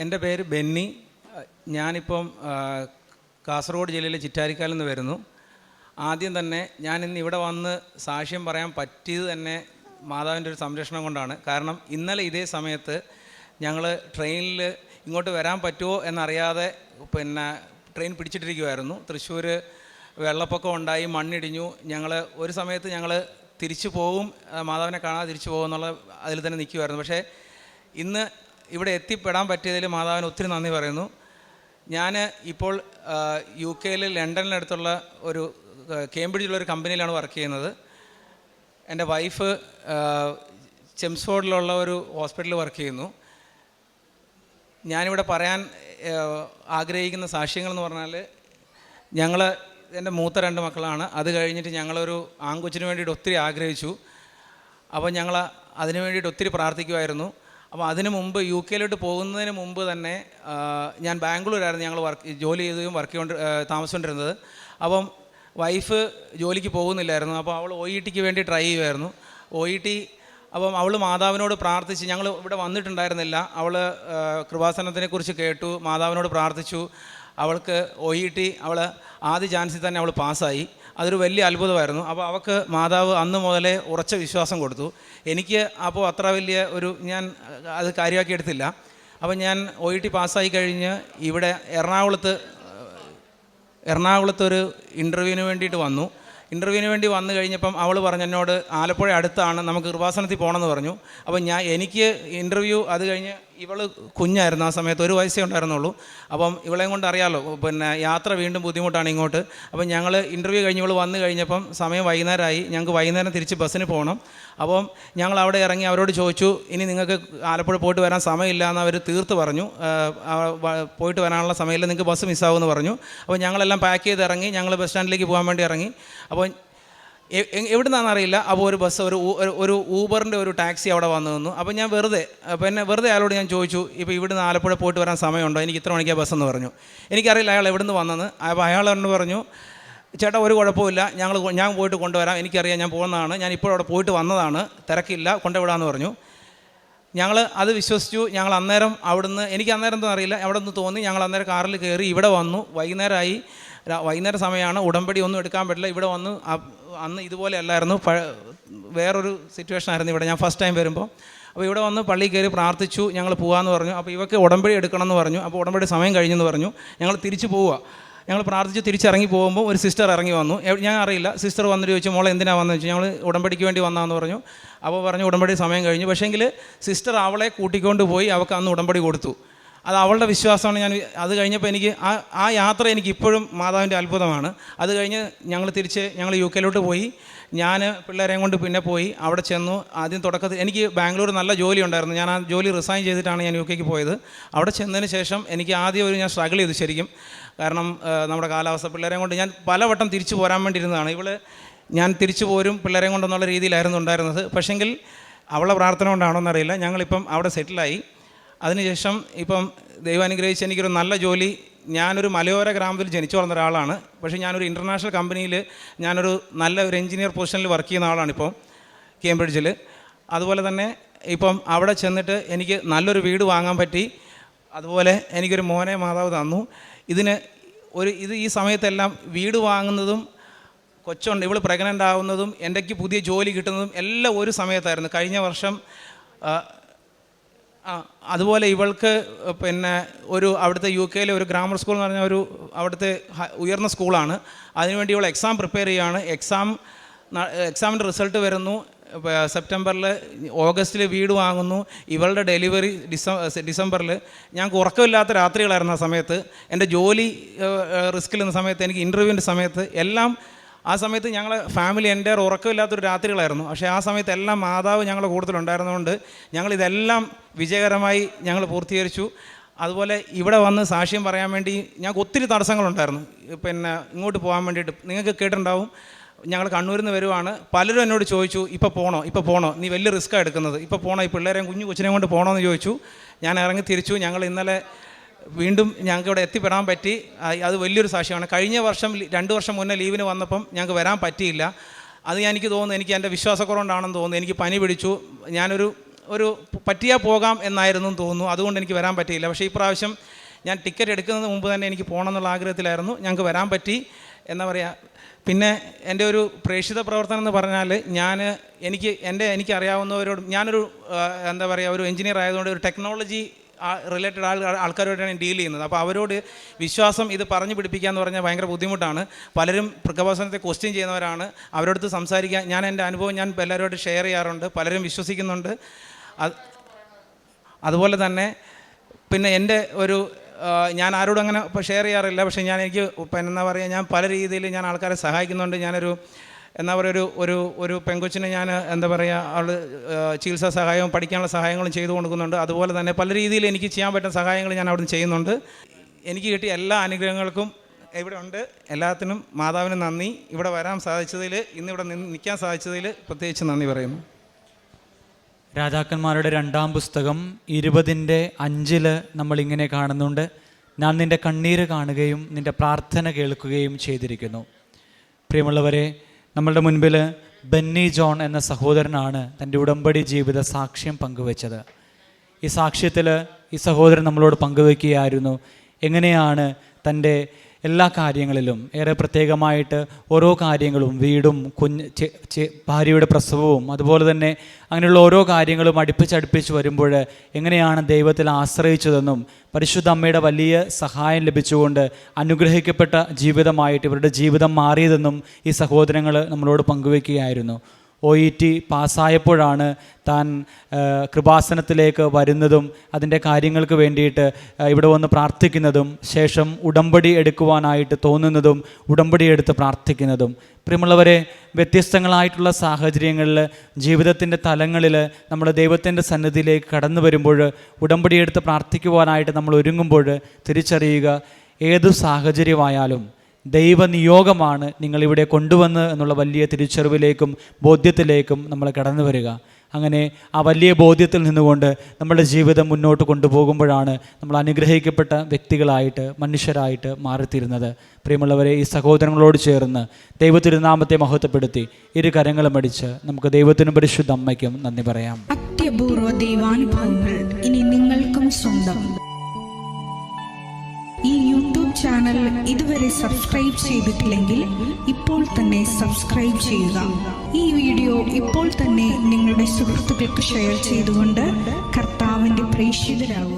എൻ്റെ പേര് ബെന്നി. ഞാനിപ്പം കാസർഗോഡ് ജില്ലയിലെ ചിറ്റാരിക്കാലിൽ നിന്ന് വരുന്നു. ആദ്യം തന്നെ ഞാൻ ഇന്ന് ഇവിടെ വന്ന് സാക്ഷ്യം പറയാൻ പറ്റിയത് തന്നെ മാതാവിൻ്റെ ഒരു സംരക്ഷണം കൊണ്ടാണ്. കാരണം ഇന്നലെ ഇതേ സമയത്ത് ഞങ്ങൾ ട്രെയിനിൽ ഇങ്ങോട്ട് വരാൻ പറ്റുമോ എന്നറിയാതെ ട്രെയിൻ പിടിച്ചിട്ടിരിക്കുമായിരുന്നു. തൃശ്ശൂർ വെള്ളപ്പൊക്കം ഉണ്ടായി, മണ്ണിടിഞ്ഞു. ഒരു സമയത്ത് ഞങ്ങൾ തിരിച്ചു പോകും, മാതാവിനെ കാണാതെ തിരിച്ചു പോകും എന്നുള്ള അതിൽ തന്നെ നിൽക്കുമായിരുന്നു. പക്ഷേ ഇന്ന് ഇവിടെ എത്തിപ്പെടാൻ പറ്റിയതിൽ മാതാവിന് ഒത്തിരി നന്ദി പറയുന്നു. ഞാൻ ഇപ്പോൾ UK ലണ്ടനിനടുത്തുള്ള ഒരു കേംബ്രിഡ്ജിലുള്ളൊരു കമ്പനിയിലാണ് വർക്ക് ചെയ്യുന്നത്. എൻ്റെ വൈഫ് ചെംസ്ഫോർഡിലുള്ള ഒരു ഹോസ്പിറ്റലിൽ വർക്ക് ചെയ്യുന്നു. ഞാനിവിടെ പറയാൻ ആഗ്രഹിക്കുന്ന സാക്ഷ്യങ്ങളെന്ന് പറഞ്ഞാൽ, എൻ്റെ മൂത്ത 2 മക്കളാണ്. അത് കഴിഞ്ഞിട്ട് ഞങ്ങളൊരു ആൺകൊച്ചിന് വേണ്ടിയിട്ട് ഒത്തിരി ആഗ്രഹിച്ചു. അപ്പോൾ ഞങ്ങൾ അതിനു വേണ്ടിയിട്ട് ഒത്തിരി പ്രാർത്ഥിക്കുമായിരുന്നു. അപ്പോൾ അതിന് മുമ്പ് UK പോകുന്നതിന് മുമ്പ് തന്നെ ഞാൻ ബാംഗ്ലൂരായിരുന്നു ഞങ്ങൾ ജോലി ചെയ്തും താമസിച്ചുകൊണ്ടിരുന്നത്. അപ്പം വൈഫ് ജോലിക്ക് പോകുന്നില്ലായിരുന്നു. അപ്പോൾ അവൾ OET വേണ്ടി ട്രൈ ചെയ്യുമായിരുന്നു. OET അപ്പം അവൾ മാതാവിനോട് പ്രാർത്ഥിച്ച്, ഞങ്ങൾ ഇവിടെ വന്നിട്ടുണ്ടായിരുന്നില്ല, അവൾ കൃപാസനത്തിനെക്കുറിച്ച് കേട്ടു, മാതാവിനോട് പ്രാർത്ഥിച്ചു. അവൾക്ക് OET അവൾ ആദ്യ ചാൻസിൽ തന്നെ അവൾ പാസ്സായി. അതൊരു വലിയ അത്ഭുതമായിരുന്നു. അപ്പോൾ അവൾക്ക് മാതാവ് അന്ന് മുതലേ ഉറച്ച വിശ്വാസം കൊടുത്തു. എനിക്ക് അപ്പോൾ അത്ര വലിയ ഞാൻ അത് കാര്യമാക്കി എടുത്തില്ല. അപ്പോൾ ഞാൻ OET പാസ്സായി കഴിഞ്ഞ് ഇവിടെ എറണാകുളത്തൊരു ഇൻ്റർവ്യൂവിന് വേണ്ടിയിട്ട് വന്നു. ഇൻ്റർവ്യൂവിന് വേണ്ടി വന്നു കഴിഞ്ഞപ്പം അവൾ പറഞ്ഞു എന്നോട്, ആലപ്പുഴ അടുത്താണ്, നമുക്ക് കൃപാസനത്തിൽ പോകണമെന്ന് പറഞ്ഞു. അപ്പം എനിക്ക് ഇൻ്റർവ്യൂ അത് കഴിഞ്ഞ്, ഇവൾ കുഞ്ഞായിരുന്നു ആ സമയത്ത്, 1 വയസ്സേ ഉണ്ടായിരുന്നുള്ളൂ. അപ്പം ഇവളെയും കൊണ്ട് അറിയാമല്ലോ, യാത്ര വീണ്ടും ബുദ്ധിമുട്ടാണ് ഇങ്ങോട്ട്. അപ്പം ഞങ്ങൾ ഇൻ്റർവ്യൂ കഴിഞ്ഞ് ഇവൾ വന്നു കഴിഞ്ഞപ്പം സമയം വൈകുന്നേരമായി. ഞങ്ങൾക്ക് വൈകുന്നേരം തിരിച്ച് ബസ്സിന് പോകണം. അപ്പം ഞങ്ങൾ അവിടെ ഇറങ്ങി അവരോട് ചോദിച്ചു, ഇനി നിങ്ങൾക്ക് ആലപ്പുഴ പോയിട്ട് വരാൻ സമയമില്ല എന്ന് അവർ തീർത്ത് പറഞ്ഞു. പോയിട്ട് വരാനുള്ള സമയമില്ല, നിങ്ങൾക്ക് ബസ് മിസ്സാവുമെന്ന് പറഞ്ഞു. അപ്പോൾ ഞങ്ങളെല്ലാം പാക്ക് ചെയ്ത് ഇറങ്ങി, ഞങ്ങൾ ബസ് സ്റ്റാൻഡിലേക്ക് പോകാൻ വേണ്ടി ഇറങ്ങി. അപ്പോൾ എവിടെ നിന്നാണെന്നറിയില്ല, അപ്പോൾ ഒരു ബസ് ഒരു ഊബറിൻ്റെ ഒരു ടാക്സി അവിടെ വന്നു നിന്നു. അപ്പോൾ ഞാൻ വെറുതെ അയാളോട് ഞാൻ ചോദിച്ചു, ഇപ്പോൾ ഇവിടുന്ന് ആലപ്പുഴ പോയിട്ട് വരാൻ സമയമുണ്ടോ, എനിക്ക് ഇത്ര മണിക്കാണ് ബസ് എന്ന് പറഞ്ഞു. എനിക്കറിയില്ല അയാൾ എവിടെ നിന്ന് വന്നെന്ന്. അപ്പോൾ അയാൾ എന്നോട് പറഞ്ഞു, ചേട്ടാ ഒരു കുഴപ്പമില്ല, ഞാൻ പോയിട്ട് കൊണ്ടുവരാം, എനിക്കറിയാം, ഞാൻ പോകുന്നതാണ്, ഞാൻ ഇപ്പോൾ അവിടെ പോയിട്ട് വന്നതാണ്, തിരക്കില്ല, കൊണ്ടുവിടാമെന്ന് പറഞ്ഞു. ഞങ്ങൾ അത് വിശ്വസിച്ചു. ഞങ്ങൾ അന്നേരം അവിടുന്ന്, എനിക്ക് അന്നേരം എന്താ അറിയില്ല, അവിടെ നിന്ന് തോന്നി, ഞങ്ങൾ അന്നേരം കാറിൽ കയറി ഇവിടെ വന്നു. വൈകുന്നേര സമയമാണ്, ഉടമ്പടി ഒന്നും എടുക്കാൻ പറ്റില്ല. ഇവിടെ വന്ന് അന്ന് ഇതുപോലെ അല്ലായിരുന്നു, വേറൊരു സിറ്റുവേഷൻ ആയിരുന്നു ഇവിടെ, ഞാൻ ഫസ്റ്റ് ടൈം വരുമ്പോൾ. അപ്പോൾ ഇവിടെ വന്ന് പള്ളിയിൽ കയറി പ്രാർത്ഥിച്ചു, ഞങ്ങൾ പോകാമെന്ന് പറഞ്ഞു. അപ്പോൾ ഇവർക്ക് ഉടമ്പടി എടുക്കണം എന്ന് പറഞ്ഞു. അപ്പോൾ ഉടമ്പടി സമയം കഴിഞ്ഞെന്ന് പറഞ്ഞു. ഞങ്ങൾ തിരിച്ചു പോവുക. ഞങ്ങൾ പ്രാർത്ഥിച്ച് തിരിച്ചിറങ്ങി പോകുമ്പോൾ ഒരു സിസ്റ്റർ ഇറങ്ങി വന്നു. ഞാൻ അറിയില്ല, സിസ്റ്റർ വന്നിട്ട് ചോദിച്ചു, മോളെ എന്തിനാണ് വന്നത് ചോദിച്ചു. ഞങ്ങൾ ഉടമ്പടിക്ക് വേണ്ടി വന്നതെന്ന് പറഞ്ഞു. അപ്പോൾ പറഞ്ഞു ഉടമ്പടി സമയം കഴിഞ്ഞു. പക്ഷേങ്കിൽ സിസ്റ്റർ അവളെ കൂട്ടിക്കൊണ്ട് പോയി അവൾക്ക് അന്ന് ഉടമ്പടി കൊടുത്തു. അത് അവളുടെ വിശ്വാസമാണ്. അത് കഴിഞ്ഞപ്പോൾ എനിക്ക് ആ യാത്ര എനിക്ക് ഇപ്പോഴും മാതാവിൻ്റെ അത്ഭുതമാണ്. അത് കഴിഞ്ഞ് ഞങ്ങൾ UK പോയി. ഞാൻ പിള്ളേരെയും കൊണ്ട് പിന്നെ പോയി. അവിടെ ചെന്നു. ആദ്യം തുടക്കത്തിൽ എനിക്ക് ബാംഗ്ലൂർ നല്ല ജോലി ഉണ്ടായിരുന്നു. ഞാൻ ആ ജോലി റിസൈൻ ചെയ്തിട്ടാണ് ഞാൻ UK പോയത്. അവിടെ ചെന്നതിന് ശേഷം എനിക്ക് ആദ്യം ഞാൻ സ്ട്രഗിൾ ചെയ്തു ശരിക്കും. കാരണം നമ്മുടെ കാലാവസ്ഥ, പിള്ളേരെയും കൊണ്ട് ഞാൻ പലവട്ടം തിരിച്ചു പോരാൻ വേണ്ടി ഇരുന്നതാണ്. ഞാൻ തിരിച്ചു പോരും പിള്ളേരെയും കൊണ്ടെന്നുള്ള രീതിയിലായിരുന്നു ഉണ്ടായിരുന്നത്. പക്ഷെങ്കിൽ അവളെ പ്രാർത്ഥന കൊണ്ടാണോന്നറിയില്ല, ഞങ്ങളിപ്പം അവിടെ സെറ്റിലായി. അതിനുശേഷം ഇപ്പം ദൈവം അനുഗ്രഹിച്ച് എനിക്കൊരു നല്ല ജോലി. ഞാനൊരു മലയോര ഗ്രാമത്തിൽ ജനിച്ചു വളർന്ന ഒരാളാണ്. പക്ഷേ ഞാനൊരു ഇൻ്റർനാഷണൽ കമ്പനിയിൽ ഞാനൊരു നല്ല ഒരു എഞ്ചിനീയർ പൊസിഷനിൽ വർക്ക് ചെയ്യുന്ന ആളാണിപ്പോൾ കേംബ്രിഡ്ജിൽ. അതുപോലെ തന്നെ ഇപ്പം അവിടെ ചെന്നിട്ട് എനിക്ക് നല്ലൊരു വീട് വാങ്ങാൻ പറ്റി. അതുപോലെ എനിക്കൊരു മോനെ മാതാവ് തന്നു. ഈ സമയത്തെല്ലാം വീട് വാങ്ങുന്നതും കൊച്ചുണ്ട് ഇവൾ പ്രഗ്നൻ്റ് ആവുന്നതും എനിക്ക് പുതിയ ജോലി കിട്ടുന്നതും എല്ലാം ഒരു സമയത്തായിരുന്നു. കഴിഞ്ഞ വർഷം അതുപോലെ ഇവൾക്ക് അവിടുത്തെ UK ഒരു ഗ്രാമർ സ്കൂൾ എന്ന് പറഞ്ഞ അവിടുത്തെ ഉയർന്ന സ്കൂളാണ്. അതിനുവേണ്ടി ഇവൾ എക്സാം പ്രിപ്പയർ ചെയ്യുകയാണ്. എക്സാമിൻ്റെ റിസൾട്ട് വരുന്നു സെപ്റ്റംബറിൽ. ഓഗസ്റ്റിൽ വീട് വാങ്ങുന്നു. ഇവളുടെ ഡെലിവറി ഡിസംബറിൽ. ഞങ്ങൾക്ക് ഉറക്കമില്ലാത്ത രാത്രികളായിരുന്നു ആ സമയത്ത്. എൻ്റെ ജോലി റിസ്കിൽ നിന്ന സമയത്ത്, എനിക്ക് ഇൻ്റർവ്യൂവിൻ്റെ സമയത്ത് എല്ലാം, ആ സമയത്ത് ഞങ്ങൾ ഫാമിലി എൻ്റെ ഉറക്കമില്ലാത്തൊരു രാത്രികളായിരുന്നു. പക്ഷേ ആ സമയത്ത് എല്ലാം മാതാവ് ഞങ്ങളുടെ കൂടുതലുണ്ടായിരുന്നതുകൊണ്ട് ഞങ്ങളിതെല്ലാം വിജയകരമായി ഞങ്ങൾ പൂർത്തീകരിച്ചു. അതുപോലെ ഇവിടെ വന്ന് സാക്ഷ്യം പറയാൻ വേണ്ടി ഞങ്ങൾക്ക് ഒത്തിരി തടസ്സങ്ങളുണ്ടായിരുന്നു. ഇങ്ങോട്ട് പോകാൻ വേണ്ടിയിട്ട് നിങ്ങൾക്ക് കേട്ടിട്ടുണ്ടാവും, ഞങ്ങൾ കണ്ണൂരിൽ നിന്ന് വരുവാണ്. പലരും എന്നോട് ചോദിച്ചു, ഇപ്പോൾ പോകണോ, നീ വലിയ റിസ്ക്കാണ് എടുക്കുന്നത്, ഇപ്പോൾ പോകണോ, ഈ പിള്ളേരെയും കൊച്ചിനെയും കൊണ്ട് പോകണമെന്ന് ചോദിച്ചു. ഞാൻ ഇറങ്ങി തിരിച്ചു. ഞങ്ങൾ ഇന്നലെ വീണ്ടും ഞങ്ങൾക്ക് ഇവിടെ എത്തിപ്പെടാൻ പറ്റി. അത് വലിയൊരു സാക്ഷ്യമാണ്. കഴിഞ്ഞ വർഷം 2 വർഷം മുന്നേ ലീവിന് വന്നപ്പം ഞങ്ങൾക്ക് വരാൻ പറ്റിയില്ല. അത് എനിക്ക് തോന്നുന്നു, എനിക്ക് എൻ്റെ വിശ്വാസക്കുറവുകൊണ്ടാണെന്ന് തോന്നുന്നു. എനിക്ക് പനി പിടിച്ചു. ഞാനൊരു ഒരു പറ്റിയാൽ പോകാം എന്നായിരുന്നു തോന്നുന്നു. അതുകൊണ്ട് എനിക്ക് വരാൻ പറ്റിയില്ല. പക്ഷേ ഈ പ്രാവശ്യം ഞാൻ ടിക്കറ്റ് എടുക്കുന്നതിന് മുമ്പ് തന്നെ എനിക്ക് പോകണം എന്നുള്ള ആഗ്രഹത്തിലായിരുന്നു. ഞങ്ങൾക്ക് വരാൻ പറ്റി. എന്താ പറയുക, പിന്നെ എൻ്റെ ഒരു പ്രേക്ഷിത പ്രവർത്തനം എന്ന് പറഞ്ഞാൽ എനിക്കറിയാവുന്നവരോട്, ഞാനൊരു എന്താ പറയുക, ഒരു എഞ്ചിനീയർ ആയതുകൊണ്ട് ഒരു ടെക്നോളജി റിലേറ്റഡ് ആൾക്കാരോടാണ് ഡീൽ ചെയ്യുന്നത്. അപ്പോൾ അവരോട് വിശ്വാസം ഇത് പറഞ്ഞു പിടിപ്പിക്കുക എന്ന് പറഞ്ഞാൽ ഭയങ്കര ബുദ്ധിമുട്ടാണ്. പലരും കൃപാസനത്തെ ക്വസ്റ്റ്യൻ ചെയ്യുന്നവരാണ്. അവരോടത്ത് സംസാരിക്കാൻ എൻ്റെ അനുഭവം ഞാൻ എല്ലാവരോടും ഷെയർ ചെയ്യാറുണ്ട്. പലരും വിശ്വസിക്കുന്നുണ്ട്. അതുപോലെ തന്നെ പിന്നെ എൻ്റെ ഞാൻ ആരോടും അങ്ങനെ ഷെയർ ചെയ്യാറില്ല. പക്ഷേ എനിക്ക് എന്താ പറയുക, ഞാൻ പല രീതിയിൽ ഞാൻ ആൾക്കാരെ സഹായിക്കുന്നുണ്ട്. ഞാനൊരു എന്താ പറയുക, ഒരു പെങ്കൊച്ചിനെ ഞാൻ എന്താ പറയുക, അവൾ ചികിത്സാ സഹായവും പഠിക്കാനുള്ള സഹായങ്ങളും ചെയ്തു കൊടുക്കുന്നുണ്ട്. അതുപോലെ തന്നെ പല രീതിയിൽ എനിക്ക് ചെയ്യാൻ പറ്റുന്ന സഹായങ്ങൾ ഞാൻ അവിടുന്ന് ചെയ്യുന്നുണ്ട്. എനിക്ക് കിട്ടിയ എല്ലാ അനുഗ്രഹങ്ങൾക്കും ഇവിടെ ഉണ്ട്. എല്ലാത്തിനും മാതാവിന് നന്ദി. ഇവിടെ വരാൻ സാധിച്ചതിൽ, ഇന്നിവിടെ നിൽക്കാൻ സാധിച്ചതിൽ പ്രത്യേകിച്ച് നന്ദി പറയുന്നു. രാജാക്കന്മാരുടെ 2-ാം പുസ്തകം 20:5 നമ്മളിങ്ങനെ കാണുന്നുണ്ട്: ഞാൻ നിൻ്റെ കണ്ണീര് കാണുകയും നിൻ്റെ പ്രാർത്ഥന കേൾക്കുകയും ചെയ്തിരിക്കുന്നു. പ്രിയമുള്ളവരെ, നമ്മളുടെ മുൻപിൽ ബെന്നി ജോൺ എന്ന സഹോദരനാണ് തൻ്റെ ഉടമ്പടി ജീവിത സാക്ഷ്യം പങ്കുവച്ചത്. ഈ സാക്ഷ്യത്തിൽ ഈ സഹോദരൻ നമ്മളോട് പങ്കുവയ്ക്കുകയായിരുന്നു എങ്ങനെയാണ് തൻ്റെ എല്ലാ കാര്യങ്ങളിലും, ഏറെ പ്രത്യേകമായിട്ട് ഓരോ കാര്യങ്ങളും, വീടും ഭാര്യയുടെ പ്രസവവും അതുപോലെ തന്നെ അങ്ങനെയുള്ള ഓരോ കാര്യങ്ങളും അടുപ്പിച്ചടുപ്പിച്ച് വരുമ്പോൾ എങ്ങനെയാണ് ദൈവത്തിൽ ആശ്രയിച്ചതെന്നും പരിശുദ്ധ അമ്മയുടെ വലിയ സഹായം ലഭിച്ചുകൊണ്ട് അനുഗ്രഹിക്കപ്പെട്ട ജീവിതമായിട്ട് ഇവരുടെ ജീവിതം മാറിയതെന്നും ഈ സഹോദരങ്ങൾ നമ്മളോട് പങ്കുവയ്ക്കുകയായിരുന്നു. OET പാസ്സായപ്പോഴാണ് താൻ കൃപാസനത്തിലേക്ക് വരുന്നതും അതിൻ്റെ കാര്യങ്ങൾക്ക് വേണ്ടിയിട്ട് ഇവിടെ വന്ന് പ്രാർത്ഥിക്കുന്നതും ശേഷം ഉടമ്പടി എടുക്കുവാനായിട്ട് തോന്നുന്നതും ഉടമ്പടി എടുത്ത് പ്രാർത്ഥിക്കുന്നതും. പ്രിയമുള്ളവരെ, വ്യത്യസ്തങ്ങളായിട്ടുള്ള സാഹചര്യങ്ങളിൽ ജീവിതത്തിൻ്റെ തലങ്ങളിൽ നമ്മൾ ദൈവത്തിൻ്റെ സന്നിധിയിലേക്ക് കടന്നു വരുമ്പോൾ, ഉടമ്പടി എടുത്ത് പ്രാർത്ഥിക്കുവാനായിട്ട് നമ്മൾ ഒരുങ്ങുമ്പോൾ തിരിച്ചറിയുക, ഏതു സാഹചര്യമായാലും ദൈവനിയോഗമാണ് നിങ്ങളിവിടെ കൊണ്ടുവന്ന് എന്നുള്ള വലിയ തിരിച്ചറിവിലേക്കും ബോധ്യത്തിലേക്കും നമ്മൾ കടന്നു വരിക. അങ്ങനെ ആ വലിയ ബോധ്യത്തിൽ നിന്നുകൊണ്ട് നമ്മുടെ ജീവിതം മുന്നോട്ട് കൊണ്ടുപോകുമ്പോഴാണ് നമ്മൾ അനുഗ്രഹിക്കപ്പെട്ട വ്യക്തികളായിട്ട്, മനുഷ്യരായിട്ട് മാറിത്തീരുന്നത്. പ്രിയമുള്ളവരെ, ഈ സഹോദരങ്ങളോട് ചേർന്ന് ദൈവത്തിരുനാമത്തെ മഹത്വപ്പെടുത്തി ഇരു കരങ്ങളും അടിച്ച് നമുക്ക് ദൈവത്തിനും പരിശുദ്ധ അമ്മയ്ക്കും നന്ദി പറയാം. അത്യപൂർവ ദൈവാനുഭവങ്ങൾ ഇനി നിങ്ങൾക്കും സ്വന്തം. ഈ യൂട്യൂബ് ചാനൽ ഇതുവരെ സബ്സ്ക്രൈബ് ചെയ്തിട്ടില്ലെങ്കിൽ ഇപ്പോൾ തന്നെ സബ്സ്ക്രൈബ് ചെയ്യുക. ഈ വീഡിയോ ഇപ്പോൾ തന്നെ നിങ്ങളുടെ സുഹൃത്തുക്കൾക്ക് ഷെയർ ചെയ്തുകൊണ്ട് കർത്താവിൻ്റെ പ്രേക്ഷിതരാകുക.